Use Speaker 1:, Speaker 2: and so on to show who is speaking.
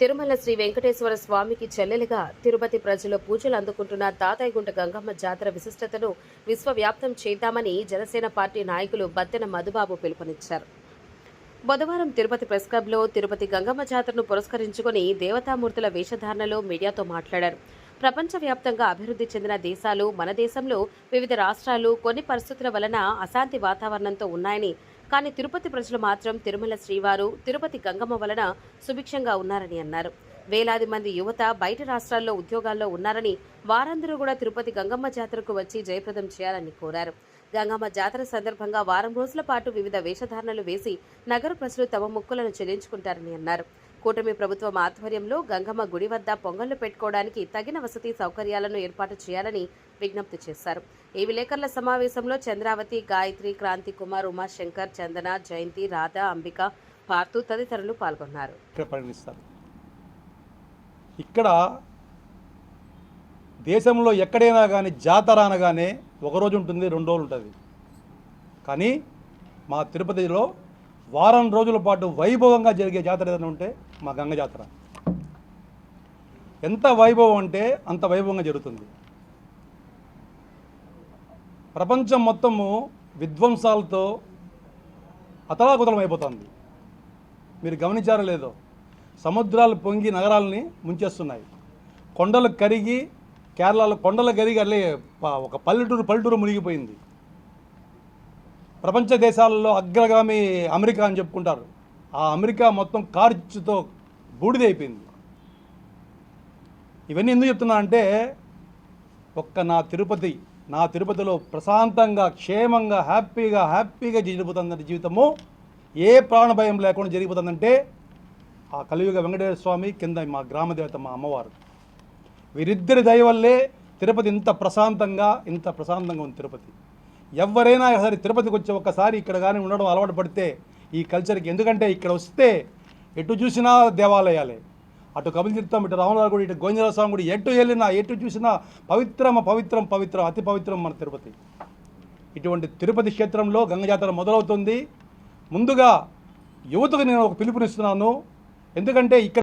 Speaker 1: తిరుమల శ్రీ వెంకటేశ్వర స్వామికి చెల్లెలిగా తిరుపతి ప్రజలు పూజలు అందుకుంటున్న తాతయ్యగుంట గంగమ్మ జాతర విశిష్టతను విశ్వవ్యాప్తం చేద్దామని జనసేన పార్టీ నాయకులు బత్తెన మధుబాబు పిలుపునిచ్చారు. బుధవారం తిరుపతి ప్రెస్ క్లబ్లో తిరుపతి గంగమ్మ జాతరను పురస్కరించుకుని దేవతామూర్తుల వేషధారణలో మీడియాతో మాట్లాడారు. ప్రపంచవ్యాప్తంగా అభివృద్ధి చెందిన దేశాలు మన దేశంలో వివిధ రాష్ట్రాలు కొన్ని పరిస్థితుల వలన అశాంతి వాతావరణంతో ఉన్నాయని, కానీ తిరుపతి ప్రజలు మాత్రం తిరుమల శ్రీవారు తిరుపతి గంగమ్మ వలన సుభిక్షంగా ఉన్నారని అన్నారు. వేలాది మంది యువత బయట రాష్ట్రాల్లో ఉద్యోగాల్లో ఉన్నారని, వారందరూ కూడా తిరుపతి గంగమ్మ జాతరకు వచ్చి జయప్రదం చేయాలని కోరారు. గంగమ్మ జాతర సందర్భంగా వారం రోజుల పాటు వివిధ వేషధారణలు వేసి నగర ప్రజలు తమ మొక్కులను చెల్లించుకుంటారని అన్నారు. కూటమి ప్రభుత్వం ఆధ్వర్యంలో గంగమ్మ గుడి వద్ద పొంగళ్లు పెట్టుకోవడానికి తగిన వసతి సౌకర్యాలను ఏర్పాటు చేయాలని విజ్ఞప్తి చేశారు. ఈ విలేకరుల సమావేశంలో చంద్రావతి, గాయత్రి, క్రాంతి కుమార్, ఉమాశంకర్, చందన, జయంతి, రాధ, అంబిక, పార్థు తదితరులు పాల్గొన్నారు.
Speaker 2: ఇక్కడ దేశంలో ఎక్కడైనా కానీ జాతర అనగానే ఒకరోజు ఉంటుంది, 2 రోజులు ఉంటుంది. కానీ మా తిరుపతిలో వారం రోజుల పాటు వైభవంగా జరిగే జాతర ఏదైనా ఉంటే మా గంగ జాతర. ఎంత వైభవం అంటే అంత వైభవంగా జరుగుతుంది. ప్రపంచం మొత్తము విధ్వంసాలతో అతలాకుతలం అయిపోతుంది. మీరు గమనించారో లేదో, సముద్రాలు పొంగి నగరాలని ముంచేస్తున్నాయి. కొండలు కరిగి, కేరళలో కొండలు కరిగి అల్లే ఒక పల్లెటూరు మునిగిపోయింది. ప్రపంచ దేశాలలో అగ్రగామి అమెరికా అని చెప్పుకుంటారు. ఆ అమెరికా మొత్తం కార్చుతో బూడిదైపోయింది. ఇవన్నీ ఎందుకు చెప్తున్నా అంటే, నా తిరుపతిలో ప్రశాంతంగా, క్షేమంగా, హ్యాపీగా జరిగిపోతుందంటే జీవితము ఏ ప్రాణభయం లేకుండా జరిగిపోతుందంటే ఆ కలియుగ వెంకటేశ్వర స్వామి కింద మా గ్రామదేవత, మా అమ్మవారు, వీరిద్దరి దయ వల్లే తిరుపతి ఇంత ప్రశాంతంగా ఉంది. తిరుపతి ఎవరైనా సరే తిరుపతికి వచ్చి ఒక్కసారి ఇక్కడ కానీ ఉండడం అలవాటు పడితే ఈ కల్చర్కి, ఎందుకంటే ఇక్కడ వస్తే ఎటు చూసినా దేవాలయాలే. అటు కపిలతీర్థం, ఇటు రామనాథ గుడి, ఇటు గోవిందరాజ స్వామి గుడి, ఎటు చూసినా పవిత్రం, అతి పవిత్రం మన తిరుపతి. ఇటువంటి తిరుపతి క్షేత్రంలో గంగ జాతర మొదలవుతుంది. ముందుగా యువతకు నేను ఒక పిలుపునిస్తున్నాను. ఎందుకంటే ఇక్కడ